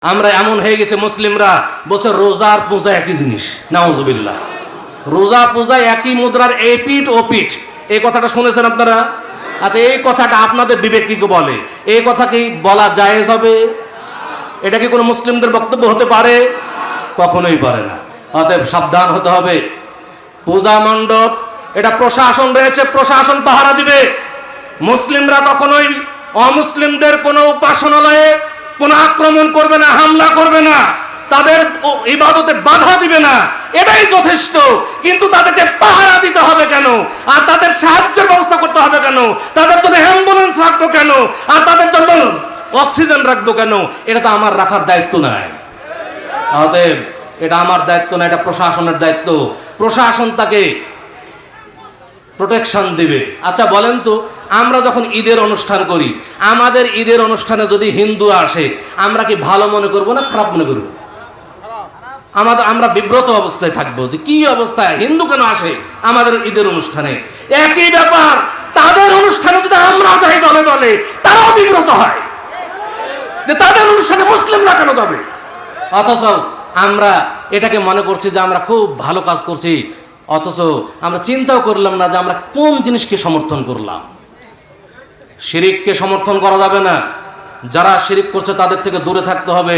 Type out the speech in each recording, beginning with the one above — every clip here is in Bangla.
আমরা এমন হয়ে গেছে মুসলিমরা বলছে রোজা আর পূজা একই জিনিস। নাউজুবিল্লাহ। রোজা পূজা একই মুদ্রার এই পিঠ ও পিঠ। এই কথাটা শুনেছেন আপনারা? আচ্ছা, এই কথাটা আপনাদের বিবেক কি বলে? এই কথা কি বলা জায়েজ হবে? এটা কি কোনো মুসলিমদের বক্তব্য হতে পারে? কখনোই পারে না। অতএব সাবধান হতে হবে। পূজা মণ্ডপ এটা প্রশাসন রয়েছে, প্রশাসন পাহারা দিবে। মুসলিমরা কখনোই অমুসলিমদের কোনো উপাসনালয়ে কোনো আক্রমণ করবে না, হামলা করবে না, তাদের ইবাদতে বাধা দিবে না, এটাই যথেষ্ট। কিন্তু তাদেরকে পাহারা দিতে হবে কেন? আর তাদের সাহায্যের ব্যবস্থা করতে হবে কেন? তাদের জন্য অ্যাম্বুলেন্স রাখবো কেন? আর তাদের জন্য অক্সিজেন রাখবো কেন? এটা তো আমার রাখার দায়িত্ব নাই। অতএব এটা আমার দায়িত্ব না, এটা প্রশাসনের দায়িত্ব। প্রশাসন তাকে প্রোটেকশন দিবে। আচ্ছা বলেন তো, আমরা যখন ঈদের অনুষ্ঠান করি, আমাদের ঈদের অনুষ্ঠানে যদি হিন্দু আসে, আমরা কি ভালো মনে করব না খারাপ মনে করব? আমরা বিব্রত অবস্থায় থাকবো যে কি অবস্থায়, হিন্দু কেন আসে আমাদের ঈদের অনুষ্ঠানে? একই ব্যাপার, তাদের অনুষ্ঠানে যদি আমরা যাই দলে দলে, তারাও বিব্রত হয় যে তাদের অনুষ্ঠানে মুসলিমরা কেন যাবে। অথচ আমরা এটাকে মনে করছি যে আমরা খুব ভালো কাজ করছি, অথচ আমরা চিন্তাও করলাম না যে আমরা কোন জিনিসকে সমর্থন করলাম। শিরিককে সমর্থন করা যাবে না। যারা শিরিক করছে তাদের থেকে দূরে থাকতে হবে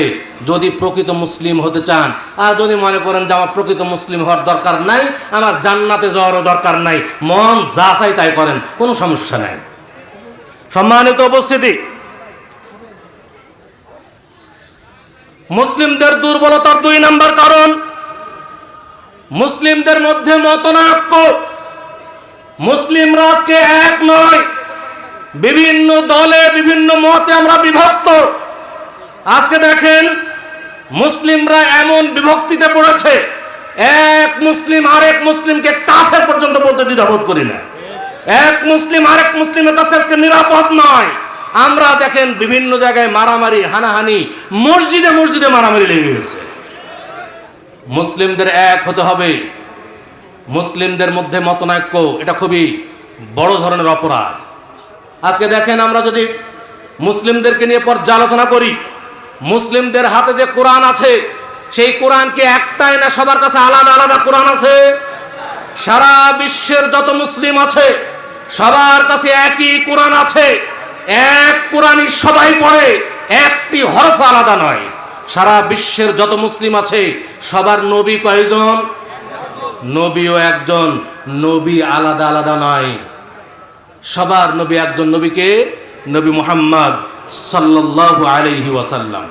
যদি প্রকৃত মুসলিম হতে চান। আর যদি মনে করেন যে আমার প্রকৃত মুসলিম হওয়ার দরকার নাই, আমার জান্নাতে যাওয়ারও দরকার নাই, মন যা চাই তাই করেন, কোনো সমস্যা নাই। সম্মানিত উপস্থিতি, মুসলিমদের দুর্বলতার 2 নম্বর কারণ মুসলিমদের মধ্যে মতনৈক্য। মুসলিমরা আজকে এক নয়, বিভিন্ন দলে বিভিন্ন মতে আমরা বিভক্ত। আজকে দেখেন মুসলিমরা এমন বিভক্তিতে পড়েছে, এক মুসলিম আরেক মুসলিমকে কাফের পর্যন্ত বলতে দ্বিধাবোধ করি না। এক মুসলিম আরেক মুসলিমের কাছে আজকে নিরাপদ নয়। আমরা দেখেন বিভিন্ন জায়গায় মারামারি, হানাহানি, মসজিদে মসজিদে মারামারি লেগে গেছে। মুসলিমদের এক হতে হবে। মুসলিমদের মধ্যে মতনৈক্য এটা খুবই বড় ধরনের অপরাধ। আজকে দেখেন আমরা যদি মুসলিমদেরকে নিয়ে পর্যালোচনা করি, মুসলিমদের হাতে যে কোরআন আছে, সেই কোরআনকে একটাই না, সবার কাছে আলাদা আলাদা কোরআন আছে। সারা বিশ্বের যত মুসলিম আছে সবার কাছে একই কোরআন আছে। এক কোরআনই সবাই পড়ে, একটি হরফ আলাদা নয়। সারা বিশ্বের যত মুসলিম আছে সবার নবী কয়জন? নবীও একজন, নবী আলাদা আলাদা নয়। সবার নবী একজন, নবীকে নবী মুহাম্মদ সাল্লাল্লাহু আলাইহি ওয়াসাল্লাম।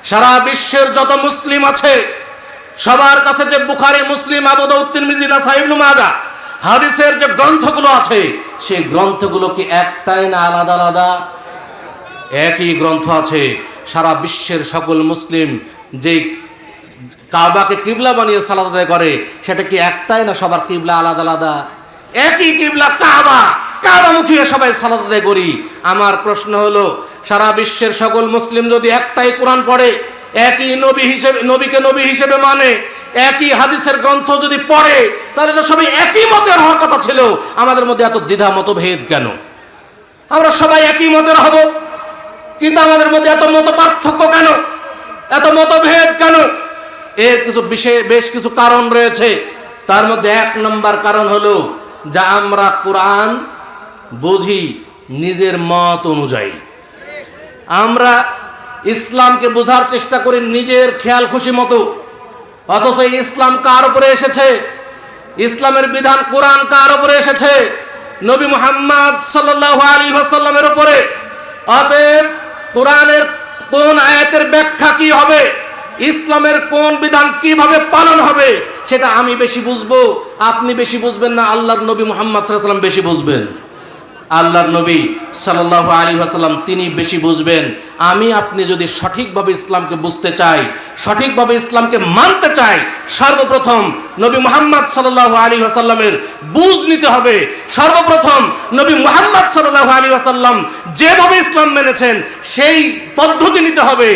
সারা বিশ্বের যত মুসলিম আছে সবার কাছে যে বুখারী, মুসলিম, আবু দাউদ, তিরমিজি, নাসাই, ইবনে মাজাহ হাদিসের যে গ্রন্থগুলো আছে, সেই গ্রন্থগুলো কি একটাই না আলাদা আলাদা? একই গ্রন্থ আছে। সারা বিশ্বের সকল মুসলিম যে কাবাকে কিবলা বানিয়ে সালাত আদায় করে, সেটা কি একটাই না সবার কিবলা আলাদা আলাদা? একই কিবলা কাবা, কাবামুখী সবাই সালাত আদায় করি। আমার প্রশ্ন হলো, সারা বিশ্বের সকল মুসলিম যদি একটাই কোরআন পড়ে, একই নবী হিসেবে, নবীকে নবী হিসেবে মানে, একই হাদিসের গ্রন্থ যদি পড়ে, তাহলে তো সবাই একই মতের হওয়ার কথা ছিল। আমাদের মধ্যে এত দ্বিধা মতভেদ কেন? আমরা সবাই একই মতের হব, কিন্তু আমাদের মধ্যে এত মত পার্থক্য কেন, এত মতভেদ কেন? এর বেশ কিছু কারণ রয়েছে। তার মধ্যে 1 নম্বর কারণ হলো যে আমরা কোরআন বুঝি নিজের মত অনুযায়ী। আমরা ইসলামকে বোঝার চেষ্টা করি নিজের খেয়াল খুশি মতো। অথচ ইসলাম কার উপরে এসেছে? ইসলামের বিধান কোরআন কার উপরে এসেছে? নবী মুহাম্মদ সাল্লাল্লাহু আলাইহি ওয়াসাল্লামের উপরে। অতএব কোরআনের কোন আয়াতের ব্যাখ্যা কি হবে, ইসলামের কোন বিধান কিভাবে পালন হবে, সেটা আমি বেশি বুঝবো, আপনি বেশি বুঝবেন না, আল্লাহর নবী মুহাম্মদ সাল্লাল্লাহু আলাইহি ওয়াসাল্লাম বেশি বুঝবেন। আল্লাহর নবী সাল্লাল্লাহু আলাইহি ওয়াসাল্লাম তিনি বেশি বুঝবেন। আমি আপনি যদি সঠিকভাবে ইসলামকে বুঝতে চাই, সঠিকভাবে ইসলামকে মানতে চাই, সর্বপ্রথম নবী মুহাম্মদ সাল্লাল্লাহু আলাইহি ওয়াসাল্লামের বুঝ নিতে হবে। সর্বপ্রথম নবী মুহাম্মদ সাল্লাল্লাহু আলাইহি ওয়াসাল্লাম যেভাবে ইসলাম মেনেছেন সেই পদ্ধতি নিতে হবে।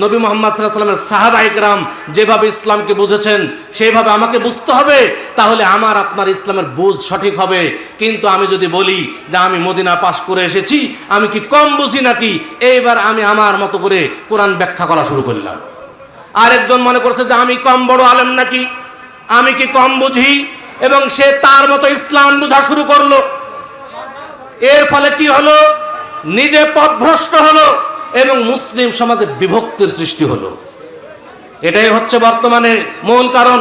নবী মুহাম্মদ সাল্লাল্লাহু আলাইহি ওয়াসাল্লামের সাহাবায়ে কেরাম যেভাবে ইসলামকে বুঝেছেন সেইভাবে আমাকে বুঝতে হবে, তাহলে আমার আপনার ইসলামের বুঝ সঠিক হবে। কিন্তু আমি যদি বলি যে আমি মদিনা পাশ করে এসেছি, আমি কি কম বুঝি নাকি, এইবার আমি আমার মতো করে কোরআন ব্যাখ্যা করা শুরু করলাম, আরেকজন মনে করছে যে আমি কম বড় আলেম নাকি, আমি কি কম বুঝি, এবং সে তার মতো ইসলাম বোঝা শুরু করলো। এর ফলে কি হলো, নিজে পথভ্রষ্ট হলো এবং মুসলিম সমাজে বিভক্তির সৃষ্টি হলো। এটাই হচ্ছে বর্তমানে মূল কারণ।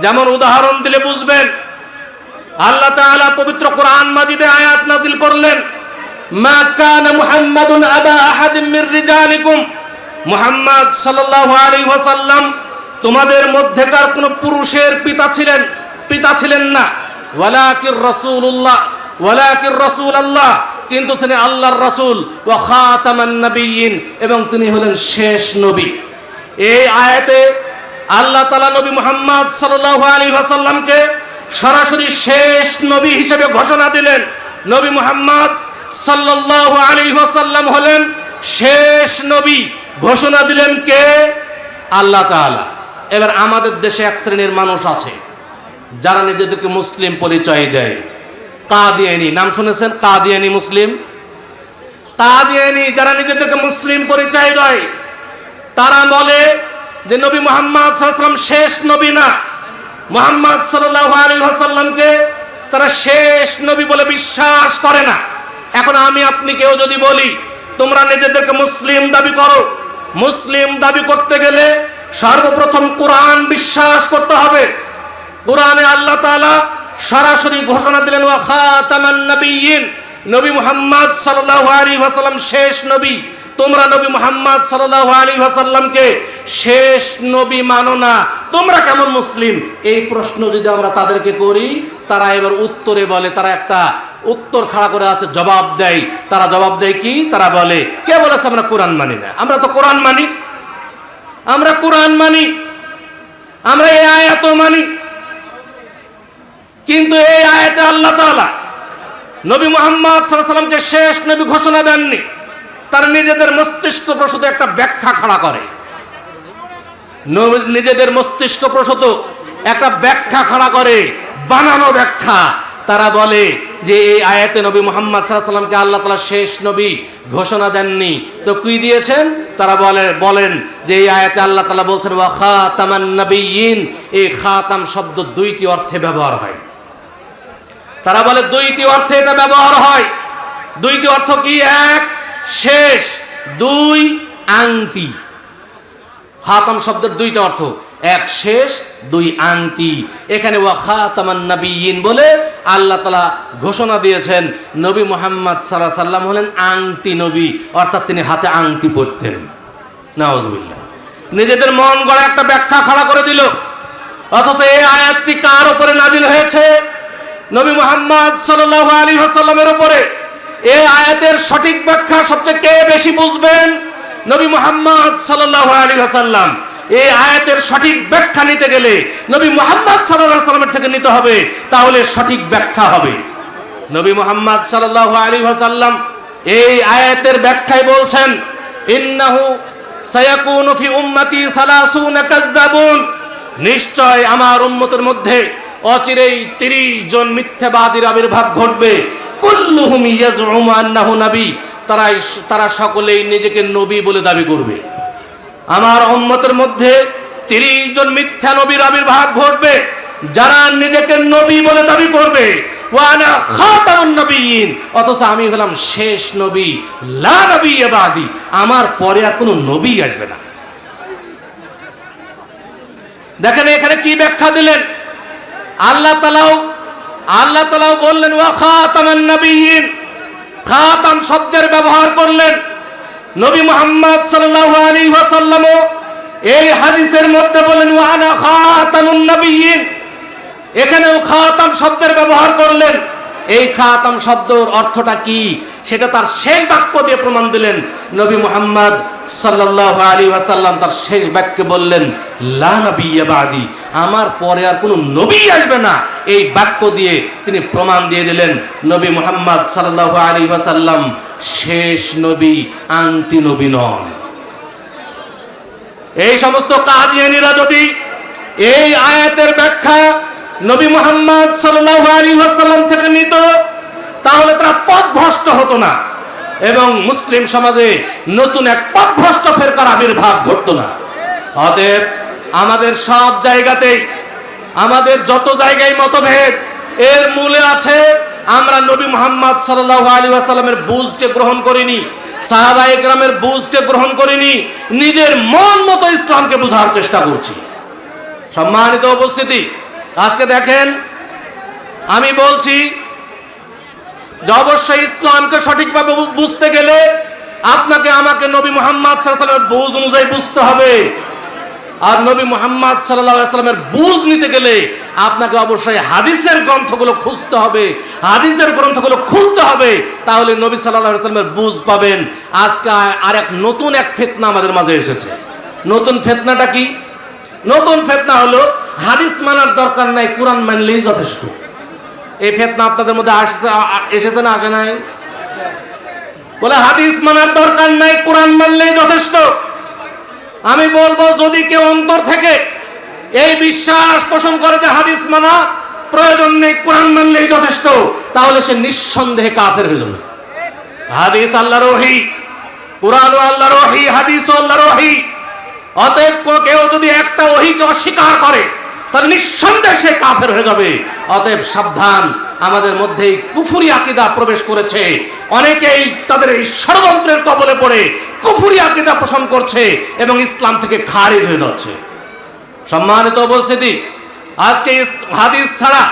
যেমন উদাহরণ দিলে বুঝবেন, আল্লাহ তাআলা পবিত্র কোরআন মাজিদে আয়াত নাজিল করলেন, মা কানা মুহাম্মাদুন আবা আহাদিম মির রিজালিকুম, মুহাম্মদ সাল্লাল্লাহু আলাইহি ওয়াসাল্লাম তোমাদের মধ্যেকার কোন পুরুষের পিতা ছিলেন না, ওয়ালাকির রাসূলুল্লাহ, কিন্তু তিনি আল্লাহর রাসূল, ওয়া খাতামান নাবিয়্যিন, এবং তিনি হলেন শেষ নবী। এই আয়াতে আল্লাহ তাআলা নবী মুহাম্মদ সাল্লাল্লাহু আলাইহি ওয়াসাল্লামকে সরাসরি শেষ নবী হিসেবে ঘোষণা দিলেন। নবী মুহাম্মদ সাল্লাল্লাহু আলাইহি ওয়াসাল্লাম হলেন শেষ নবী। ঘোষণা দিলেন কে? আল্লাহ তাআলা। এবার আমাদের দেশে এক শ্রেণীর মানুষ আছে যারা নিজেদেরকে মুসলিম পরিচয় দেয়। কাদিয়ানী নাম শুনেছেন? কাদিয়ানী মুসলিম, কাদিয়ানী যারা নিজেদেরকে মুসলিম পরিচয় দেয়, তারা বলে যে নবী মুহাম্মদ সাল্লাল্লাহু আলাইহি ওয়াসাল্লাম শেষ নবী না। মুহাম্মদ সাল্লাল্লাহু আলাইহি ওয়াসাল্লামকে তারা শেষ নবী বলে বিশ্বাস করে না। এখন আমি আপনি কেউ যদি বলি তোমরা নিজেদেরকে মুসলিম দাবি করো, মুসলিম দাবি করতে গেলে সর্বপ্রথম কোরআন বিশ্বাস করতে হবে। কোরআনে আল্লাহ তাআলা সরাসরি ঘোষণা দিলেন, ওয়া খাতামান নাবিয়্যিন, নবী মুহাম্মদ সাল্লাল্লাহু আলাইহি ওয়াসাল্লাম শেষ নবী। তোমরা নবী মুহাম্মদ সাল্লাল্লাহু আলাইহি ওয়াসাল্লামকে শেষ নবী মানো না, তোমরা কেমন মুসলিম? এই প্রশ্ন যদি আমরা তাদেরকে করি, তারা এবার উত্তরে বলে, তারা একটা উত্তর খাড়া করে আছে, জবাব দেয়। তারা জবাব দেয় কি? তারা বলে, কে বলেছে আমরা কোরআন মানি না? আমরা তো কোরআন মানি, আমরা কোরআন মানি, আমরা এই আয়াতও মানি। কিন্তু এই আয়াতে আল্লাহ তাআলা নবী মুহাম্মদ সাল্লাল্লাহু আলাইহি ওয়াসাল্লামকে শেষ নবী ঘোষণা দেননি। তারা নিজেদের মস্তিষ্ক প্রসূত একটা ব্যাখ্যা খাড়া করে, নিজেদের মস্তিষ্ক প্রসূত একটা ব্যাখ্যা খাড়া করে, বানানো ব্যাখ্যা। তারা বলে যে এই আয়াতে নবী মুহাম্মদ সাল্লাল্লাহু আলাইহি ওয়াসাল্লামকে আল্লাহ তাআলা শেষ নবী ঘোষণা দেননি, তো কি দিয়েছেন? তারা বলেন যে এই আয়াতে আল্লাহ তাআলা বলছেন, ওয়া খাতামান নাবিয়্যিন। এই খাতাম শব্দ দুইটি অর্থে ব্যবহার হয়। তারা বলে দুইটি অর্থে এটা ব্যবহার হয়। দুইটি অর্থ কি? এক, শেষ; দুই, আংটি। খাতাম শব্দের দুইটা অর্থ, এক শেষ, দুই আংটি। এখানে ওয়া খাতামান নাবিয়্যিন বলে আল্লাহ তাআলা ঘোষণা দিয়েছেন নবী মুহাম্মদ সাল্লাল্লাহু আলাইহি ওয়াসাল্লাম হলেন আংটি নবী, অর্থাৎ তিনি হাতে আংটি পরতেন। নাউযুবিল্লাহ। নিজেদের মন গড়া একটা ব্যাখ্যা খাড়া করে দিল। অথচ এই আয়াতটি কার উপরে নাজিল হয়েছে? নবী মুহাম্মদ সাল্লাল্লাহু আলাইহি ওয়াসাল্লামের উপরে। এই আয়াতের সঠিক ব্যাখ্যা সবচেয়ে কে বেশি বুঝবেন? নবী মুহাম্মদ সাল্লাল্লাহু আলাইহি ওয়াসাল্লাম। এই আয়াতের সঠিক ব্যাখ্যা নিতে গেলে নবী মুহাম্মদ সাল্লাল্লাহু আলাইহি ওয়াসাল্লামের থেকে নিতে হবে, তাহলে সঠিক ব্যাখ্যা হবে। নবী মুহাম্মদ সাল্লাল্লাহু আলাইহি ওয়াসাল্লাম এই আয়াতের ব্যাখ্যায় বলছেন, ইন্নাহু সায়াকুনু ফি উম্মতি 30 কাযযাবুন, নিশ্চয় আমার উম্মতের মধ্যে অচিরেই 30 জন মিথ্যাবাদীর আবির্ভাব ঘটবে। কুল্লুহুম ইয়াজউমু আন্নাহু নবী, তারা সকলেই নিজেকে নবী বলে দাবি করবে। আমার উম্মতের মধ্যে 30 জন মিথ্যা নবীর আবির্ভাব ঘটবে, যারা নিজেকে নবী বলে দাবি করবে। ওয়া আনা খাতামুন নবিয়্যিন, অথচ আমি হলাম শেষ নবী। লা নবিয়্যা বাদি, আমার পরে আর কোনো নবী আসবে না। দেখেন এখানে কি ব্যাখ্যা দিলেন আল্লাহ তাআলাও বললেন ওয়া খাতামান নবিয়্যিন, খাতাম শব্দের ব্যবহার করলেন। নবী মুহাম্মদ সাল্লাল্লাহু আলাইহি ওয়াসাল্লাম এই হাদিসের মধ্যে বলেন ওয়া আনা খাতামুন নবিয়্যিন, এখানেও খাতাম শব্দের ব্যবহার করলেন। এই খাতাম শব্দের অর্থটা কি সেটা তার শেষ বাক্য দিয়ে প্রমাণ দিলেন। নবী মুহাম্মদ সাল্লাল্লাহু আলাইহি ওয়াসাল্লাম তার শেষ বাক্যে বললেন লা নবিয়্যা বাদি, আমার পরে আর কোনো নবী আসবে না। এই বাক্য দিয়ে তিনি প্রমাণ দিয়ে দিলেন নবী মুহাম্মদ সাল্লাল্লাহু আলাইহি ওয়াসাল্লাম শেষ নবী, আংটি নবী নন। এই সমস্ত কাদিয়ানীরা যদি এই আয়াতের ব্যাখ্যা নবী মুহাম্মদ সাল্লাল্লাহু আলাইহি ওয়াসাল্লাম থেকে নিত, তাহলে তারা পথভ্রষ্ট হতো না এবং মুসলিম সমাজে নতুন এক পথভ্রষ্ট ফেরকার আবির্ভাব ঘটতো না। অতএব আমাদের সব জায়গাতেই, আমাদের যত জায়গায় মতভেদ, এর মূলে আছে আমরা নবী মুহাম্মদ সাল্লাল্লাহু আলাইহি ওয়াসাল্লামের বুঝকে গ্রহণ করিনি, সাহাবায়ে কেরামের বুঝকে গ্রহণ করিনি, নিজের মন মতো ইসলামকে বোঝার চেষ্টা করছি। সম্মানিত উপস্থিতি, আজকে দেখেন আমি বলছি যে অবশ্যই ইসলামকে সঠিকভাবে বুঝতে গেলে আপনাকে আমাকে নবী মুহাম্মদ সাল্লাল্লাহু আলাইহি ওয়াসাল্লামের বুঝ অনুযায়ী বুঝতে হবে। আর নবী মুহাম্মদ সাল্লাল্লাহু আলাইহি ওয়াসাল্লামের বুঝ নিতে গেলে আপনাকে অবশ্যই হাদিসের গ্রন্থগুলো খুঁজতে হবে, হাদিসের গ্রন্থগুলো খুলতে হবে, তাহলে নবী সাল্লাল্লাহু আলাইহি ওয়াসাল্লামের বুঝ পাবেন। আজকে আরেক নতুন এক ফিতনা আমাদের মাঝে এসেছে। নতুন ফিতনাটা কি? নতুন ফিতনা হলো হাদিস মানার দরকার নাই, কোরআন মানলেই যথেষ্ট। এই ফিতনা আপনাদের মধ্যে এসেছে না আসে নাই? বলে হাদিস মানার দরকার নাই, কোরআন মানলেই যথেষ্ট। আমি বলবো যদি কেউ অন্তর থেকে এই বিশ্বাস পোষণ করে যে হাদিস মানা প্রয়োজন নেই, কোরআন মানলেই যথেষ্ট, তাহলে সে নিঃসন্দেহে কাফের হয়ে যাবে। হাদিস আল্লাহর ওহী, কোরআন ও আল্লাহর ওহী, হাদিস ও আল্লাহর ওহী। অতএব কেউ যদি একটা ওহীকে অস্বীকার করে তাহলে নিঃসন্দেহে সে কাফের হয়ে যাবে। অতএব সাবধান, আমাদের মধ্যেই কুফরি আকীদা প্রবেশ করেছে। অনেকেই তাদের এই ষড়যন্ত্রের কবলে পড়ে কুফরি আকীদা পোষণ করছে এবং ইসলাম থেকে খারিজ হয়ে যাচ্ছে। সম্মানিত উপস্থিতি, আজকে হাদিস ছাড়া,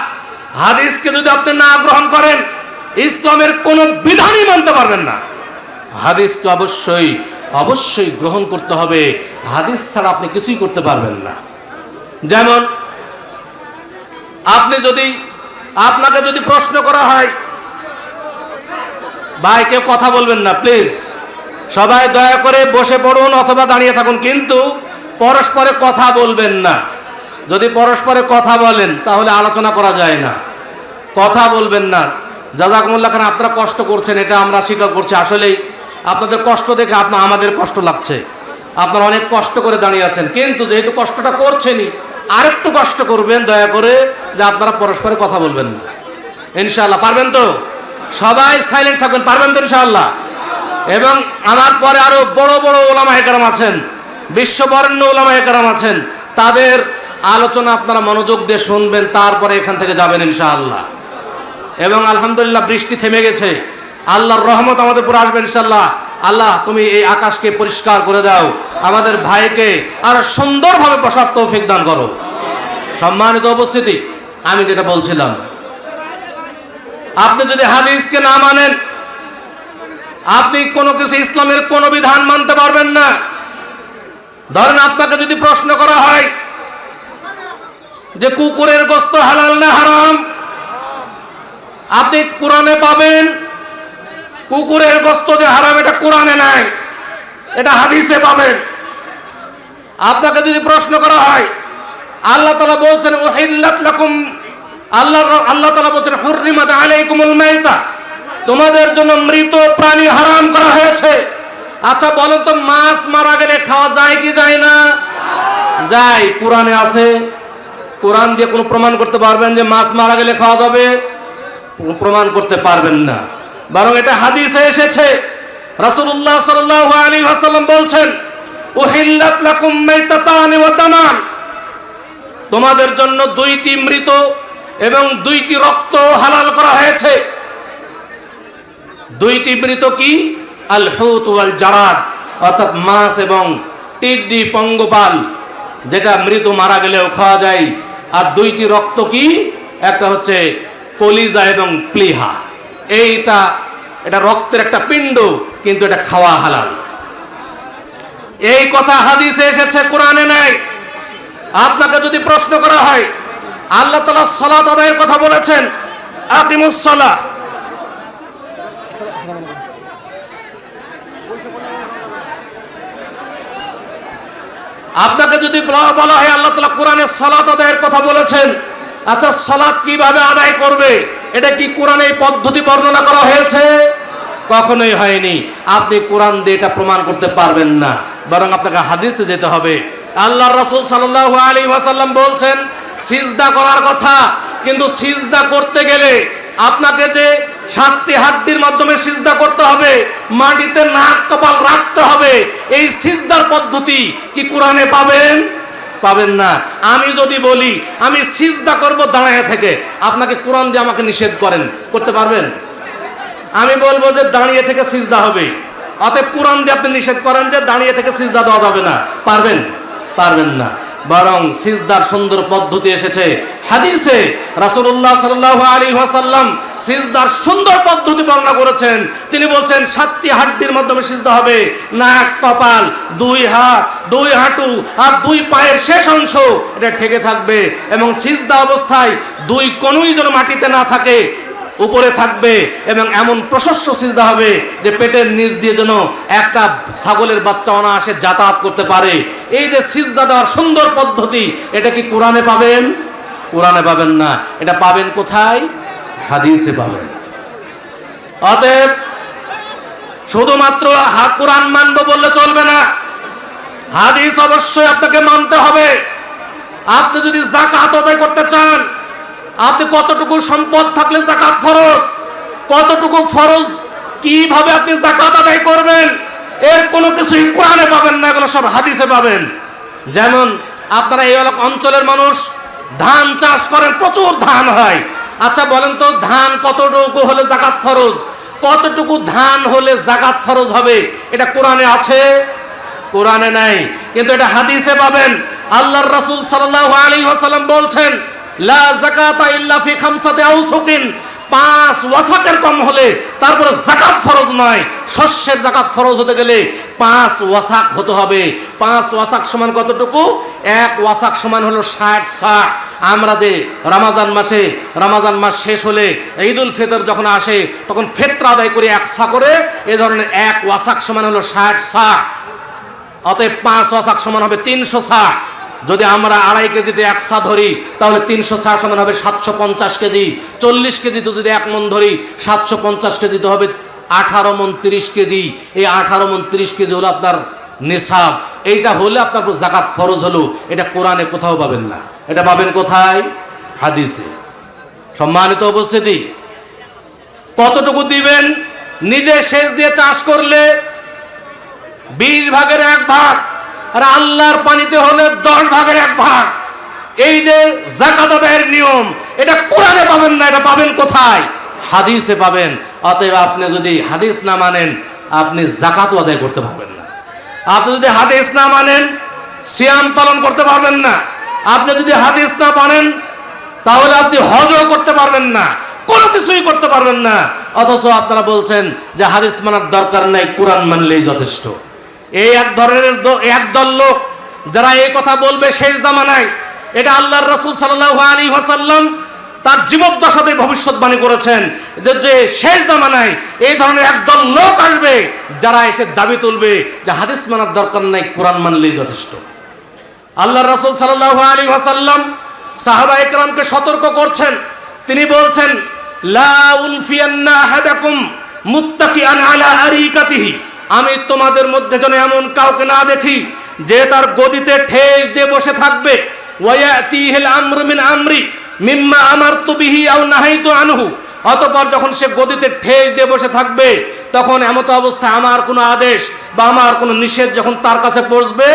হাদিসকে যদি আপনি না গ্রহণ করেন, ইসলামের কোনো বিধানই মানতে পারবেন না। হাদিসকে অবশ্যই অবশ্যই গ্রহণ করতে হবে, হাদিস ছাড়া আপনি কিছুই করতে পারবেন না। যেমন আপনাকে যদি প্রশ্ন করা হয়, ভাই কেউ কথা বলবেন না প্লিজ, সবাই দয়া করে বসে পড়ুন অথবা দাঁড়িয়ে থাকুন, কিন্তু পরস্পরে কথা বলবেন না। যদি পরস্পরে কথা বলেন তাহলে আলোচনা করা যায় না। কথা বলবেন না। জাযাকুমুল্লাহ খান, আপনারা কষ্ট করছেন, এটা আমরা স্বীকার করছি। আসলেই আপনাদের কষ্ট দেখে আমাদের কষ্ট লাগছে। আপনারা অনেক কষ্ট করে দাঁড়িয়ে আছেন, কিন্তু যেহেতু কষ্টটা করছেনই, আরেকটু কষ্ট করবেন দয়া করে, যে আপনারা পরস্পরে কথা বলবেন না। ইনশাআল্লাহ পারবেন তো? সবাই সাইলেন্ট থাকবেন, পারবেন তো ইনশাআল্লাহ? এবং আমার পরে আরো বড় বড় উলামায়ে কেরাম আছেন, বিশ্ববরেণ্য উলামায়ে কেরাম আছেন, তাদের আলোচনা আপনারা মনোযোগ দিয়ে শুনবেন, তারপরে এখান থেকে যাবেন ইনশাআল্লাহ। এবং আলহামদুলিল্লাহ বৃষ্টি থেমে গেছে, আল্লাহর রহমত আমাদের উপর আসবে ইনশাআল্লাহ। আল্লাহ তুমি এই আকাশকে পরিষ্কার করে দাও, আমাদের ভাইকে আরো সুন্দরভাবে বসার তৌফিক দান করো। সম্মানিত উপস্থিতি, আমি যেটা বলছিলাম, আপনি যদি হাদিসকে না মানেন, আপনি কোনো কিছু ইসলামের কোনো বিধান মানতে পারবেন না। ধরেন আপনাকে যদি প্রশ্ন করা হয় যে কুকুরের গোশত হালাল না হারাম, আপনি কোরআনে পাবেন কুকুরের গোশত যে হারাম এটা কোরআনে নাই, এটা হাদিসে পাবেন। আপনাকে যদি প্রশ্ন করা হয়, আল্লাহ তাআলা বলছেন উহিল্লাত লাকুম, আল্লাহ তাআলা বলছেন হুররিমাত আলাইকুমুল মাইতা, তোমাদের জন্য মৃত প্রাণী হারাম করা হয়েছে। আচ্ছা বলেন তো, মাছ মারা গেলে খাওয়া যায় কি যায় না? যায়। কোরআনে আছে? কোরআন দিয়ে কোনো প্রমাণ করতে পারবেন যে মাছ মারা গেলে খাওয়া যাবে? প্রমাণ করতে পারবেন না। বরং এটা হাদিসে এসেছে, রাসূলুল্লাহ সাল্লাল্লাহু আলাইহি ওয়াসাল্লাম বলছেন উহিল্লাত লাকুম মাইতাতানি ওয়া দামান, তোমাদের জন্য দুইটি মৃত এবং দুইটি রক্ত হালাল করা হয়েছে। দুইটি মৃত কি? আল হুত ওয়াল জারাদ, অর্থাৎ মাছ এবং টিডি পঙ্গপাল, যেটা মৃত মারা গেলেও খাওয়া যায়। আর দুইটি রক্ত কি? একটা হচ্ছে কলিজা এবং প্লীহা। এটা রক্তের একটা পিণ্ড, কিন্তু এটা খাওয়া হালাল। এই কথা হাদিসে এসেছে, কোরআনে নাই। আপনাকে যদি প্রশ্ন করা হয়, আল্লাহ তাআলা সালাত আদায়ের কথা বলেছেন, আকিমুস সালাহ, আপনাকে যদি বলা হয় আল্লাহ তাআলা কোরআনে সালাত আদায়ের কথা বলেছেন, আচ্ছা সালাত কিভাবে আদায় করবে, এটা কি কোরআনে এই পদ্ধতি বর্ণনা করা হয়েছে? কখনোই হয়নি। আপনি কোরআন দিয়ে এটা প্রমাণ করতে পারবেন না, বরং আপনাকে হাদিসে যেতে হবে। আল্লাহর রাসূল সাল্লাল্লাহু আলাইহি ওয়াসাল্লাম বলছেন সিজদা করার কথা, কিন্তু সিজদা করতে গেলে আপনাকে যে 7টি হাড্ডির মাধ্যমে সিজদা করতে হবে, মাটিতে নাক কপাল রাখতে হবে। এই সিজদার পদ্ধতি কি কোরআনে পাবেন? পাবেন না। আমি যদি বলি আমি সিজদা করব দাঁড়ায় থেকে, আপনাকে কোরআন দিয়ে আমাকে নিষেধ করেন, করতে পারবেন? আমি বলবো যে দাঁড়িয়ে থেকে সিজদা হবে, অতএব কোরআন দিয়ে আপনি নিষেধ করেন যে দাঁড়িয়ে থেকে সিজদা দেওয়া যাবে না, পারবেন? পারবেন না। বরং সিজদার সুন্দর পদ্ধতি এসেছে হাদিসে। রাসূলুল্লাহ সাল্লাল্লাহু আলাইহি ওয়াসাল্লাম সিজদার সুন্দর পদ্ধতি বর্ণনা করেছেন। তিনি বলছেন 7টি হাড্ডির মাধ্যমে সিজদা হবে, নাক, কপাল, 2 হাত, 2 হাঁটু আর 2 পায়ের শেষ অংশ এটা ঠেকে থাকবে, এবং সিজদা অবস্থায় 2 কনুই যেন মাটিতে না থাকে, উপরে থাকবে, এবং এমন প্রশস্ত সিজদা হবে যে পেটের নিচ দিয়ে যেন একটা ছাগলের বাচ্চা অনায়াসে যাতায়াত করতে পারে। এই যে সিজদা দেওয়ার সুন্দর পদ্ধতি, এটা কি কোরআনে পাবেন? কোরআনে পাবেন না। এটা পাবেন কোথায়? হাদিসে পাবেন। অতএব শুধুমাত্র কোরআন মানব বললে চলবে না, হাদিস অবশ্যই আপনাকে মানতে হবে। আপনি যদি যাকাত আদায় করতে চান, আপনি কতটুকু সম্পদ থাকলে যাকাত ফরজ, কতটুকু ফরজ, কিভাবে আপনি যাকাত আদায় করবেন, এর কোনো কিছুই কোরআনে পাবেন না, এগুলো সব হাদিসে পাবেন। যেমন আপনারা এই অঞ্চলের মানুষ ধান চাষ করেন, প্রচুর ধান হয়। আচ্ছা বলেন তো, ধান কতটুকু হলে যাকাত ফরজ, কতটুকু ধান হলে যাকাত ফরজ হবে, এটা কোরআনে আছে? কোরআনে নাই, কিন্তু এটা হাদিসে পাবেন। আল্লাহর রাসূল সাল্লাল্লাহু আলাইহি ওয়াসাল্লাম বলছেন, লা যাকাতা ইল্লা ফি খামসাতি আওসুকিন, 5 ওয়াসাকের কম হলে তারপরে যাকাত ফরজ নয়। শস্যের যাকাত ফরজ হতে গেলে 5 ওয়াসাক হতে হবে। 5 ওয়াসাক সমান কতটুকু? 1 ওয়াসাক সমান হলো 60 সা। আমরা যে রমজান মাস শেষ হলে ঈদুল ফিতর যখন আসে তখন ফিতরা আদায় করে 1 সা করে, এ ধরনের 1 ওয়াসাক সমান হলো 60 সা। অতএব 5 ওয়াসাক সমান হবে 300 সা। যদি আমরা 2.5 কেজিতে 1 সা ধরি তাহলে 300 সা সমান হবে 750 কেজি। 40 কেজি তো যদি 1 মণ ধরি, 750 কেজি তো হবে 18 মণ 30 কেজি। এই 18 মণ 30 কেজি হলো আপনার নিসাব। এইটা হলে আপনার যাকাত ফরজ হলো। এটা কোরআনে কোথাও পাবেন না, এটা পাবেন কোথায়? হাদিসে। সম্মানিত উপস্থিতি, কতটুকু দিবেন? নিজে সেচ দিয়ে চাষ করলে 20 ভাগের 1 ভাগ, আর আল্লাহর পানিতে হলে 10 ভাগের 1 ভাগ। এই যে যাকাত আদায়ের নিয়ম, এটা কোরআনে পাবেন না, এটা পাবেন কোথায়? হাদিসে পাবেন। অতএব আপনি যদি হাদিস না মানেন, আপনি যাকাত আদায় করতে পারবেন না। আপনি যদি হাদিস না মানেন, সিয়াম পালন করতে পারবেন না। আপনি যদি হাদিস না মানেন, তাহলে আপনি হজও করতে পারবেন না, কোনো কিছুই করতে পারবেন না। অথচ আপনারা বলছেন যে হাদিস মানার দরকার নাই, কোরআন মানলেই যথেষ্ট। এই একদল লোক যারা এই কথা বলবে শেষ জামানায়, এটা আল্লাহর রাসূল সাল্লাল্লাহু আলাইহি ওয়াসাল্লাম তার জীবদ্দশাতে ভবিষ্যৎবাণী করেছেন যে শেষ জামানায় এই ধরনের একদল লোক আসবে যারা এসে দাবি তুলবে যে হাদিস মানার দরকার নাই, কোরআন মানলেই যথেষ্ট। আল্লাহর রাসূল সাল্লাল্লাহু আলাইহি ওয়াসাল্লাম সাহাবায়ে কেরামকে সতর্ক করছেন। তিনি বলছেন, লা উলফিয়ান্না আহাদাকুম মুত্তাকিআন আলা আরিকাতিহি, আমি তোমাদের মধ্যে যেন এমন কাউকে না দেখি যে তার গদিতে ঠেস দিয়ে বসে থাকবে। ওয়ায়াতিহিল আমরু মিন আমরি মিম্মা আমারতু বিহি আও নাহাইতু আনহু, অতঃপর যখন সে গদিতে ঠেস দিয়ে বসে থাকবে, তখন এমত অবস্থায় আমার কোনো আদেশ বা আমার কোনো নিষেধ যখন তার কাছে পৌঁছবে,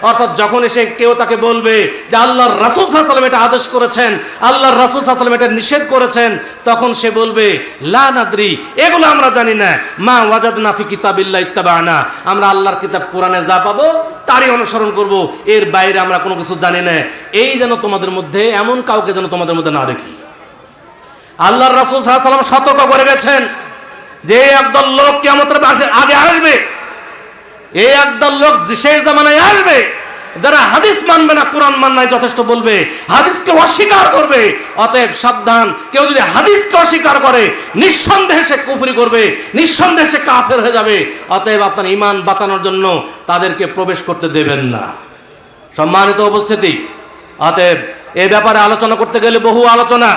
অর্থাৎ যখন এসে কেউ তাকে বলবে যে আল্লাহর রাসূল সাল্লাল্লাহু আলাইহি ওয়াসাল্লাম এটা আদেশ করেছেন, আল্লাহর রাসূল সাল্লাল্লাহু আলাইহি ওয়াসাল্লাম এটা নিষেধ করেছেন, তখন সে বলবে লা নাদরি, এগুলো আমরা জানি না, মা ওয়াজাদনা ফি কিতাবিল্লাহি ইত্তাবানা, আমরা আল্লাহর কিতাব কোরআনে যা পাবো তারই অনুসরণ করব, এর বাইরে আমরা কোনো কিছু জানি না। এই যেন তোমাদের মধ্যে এমন কাউকে যেন তোমাদের মধ্যে না দেখি। আল্লাহর রাসূল সাল্লাল্লাহু আলাইহি ওয়াসাল্লাম সতর্ক করে গেছেন যে একদল লোক কিয়ামতের আগে আসবে, এই একদল লোক শেষ জামানায় আসবে যারা হাদিস মানবে না, কোরআন মানায় যথেষ্ট বলবে, হাদিসকে অস্বীকার করবে। অতএব সাবধান, কেউ যদি হাদিসকে অস্বীকার করে নিঃসন্দেহে সে কুফরি করবে, নিঃসন্দেহে সে কাফের হয়ে যাবে। অতএব আপনার ঈমান বাঁচানোর জন্য তাদেরকে প্রবেশ করতে দেবেন না। সম্মানিত উপস্থিতি, অতএব এই ব্যাপারে আলোচনা করতে গেলে বহু আলোচনা।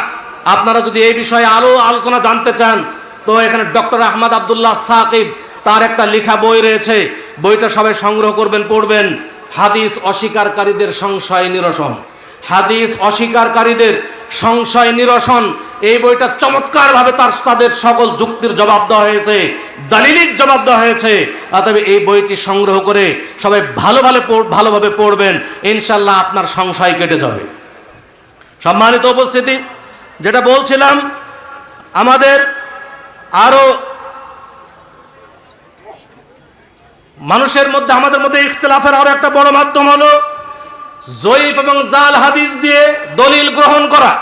আপনারা যদি এই বিষয়ে আলোচনা জানতে চান তো এখানে ডক্টর আহমদ আব্দুল্লাহ সাকিব তার একটা লেখা বই রয়েছে, বইটা সবাই সংগ্রহ করবেন, পড়বেন। হাদিস অস্বীকারীদের সংশয় নিরসন, হাদিস অস্বীকারীদের সংশয় নিরসন, এই বইটা চমৎকারভাবে তাদের সকল যুক্তির জবাব দেওয়া হয়েছে, দালিলিক জবাব দেওয়া হয়েছে। অতএব এই বইটি সংগ্রহ করে সবাই ভালোভাবে পড়বেন, ইনশাল্লাহ আপনার সংশয় কেটে যাবে। সম্মানিত উপস্থিতি, যেটা বলছিলাম, আমাদের আরো আমাদের মধ্যে ইখতিলাফের আরো একটা বড় মাধ্যম হলো জয়ীফ এবং জাল হাদিস দিয়ে দলিল গ্রহণ করা।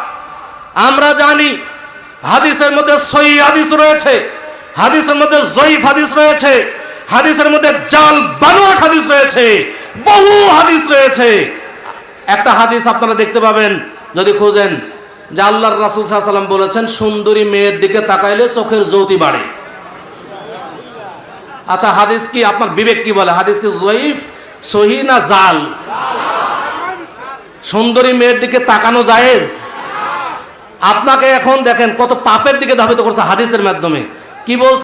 আমরা জানি হাদিসের মধ্যে সহিহ হাদিস রয়েছে, হাদিসের মধ্যে জয়ীফ হাদিস রয়েছে, হাদিসের মধ্যে জাল বানোয়াট হাদিস রয়েছে, বহু হাদিস রয়েছে। একটা হাদিস আপনারা দেখতে পাবেন যদি খোঁজেন, যে আল্লাহর রাসূল সাল্লাল্লাহু আলাইহি ওয়াসাল্লাম বলেছেন সুন্দরী মেয়ের দিকে তাকাইলে চোখের জ্যোতি বাড়ে। আচ্ছা, হাদিস কি, আপনার বিবেক কি বলে, হাদিস কি জয়ীফ, সহিহ না জাল? সুন্দরী মেয়ের দিকে তাকানো জায়েজ? আপনাকে এখন দেখেন কত পাপের দিকে ধাবিত করছে হাদিসের মাধ্যমে। কি বলছে?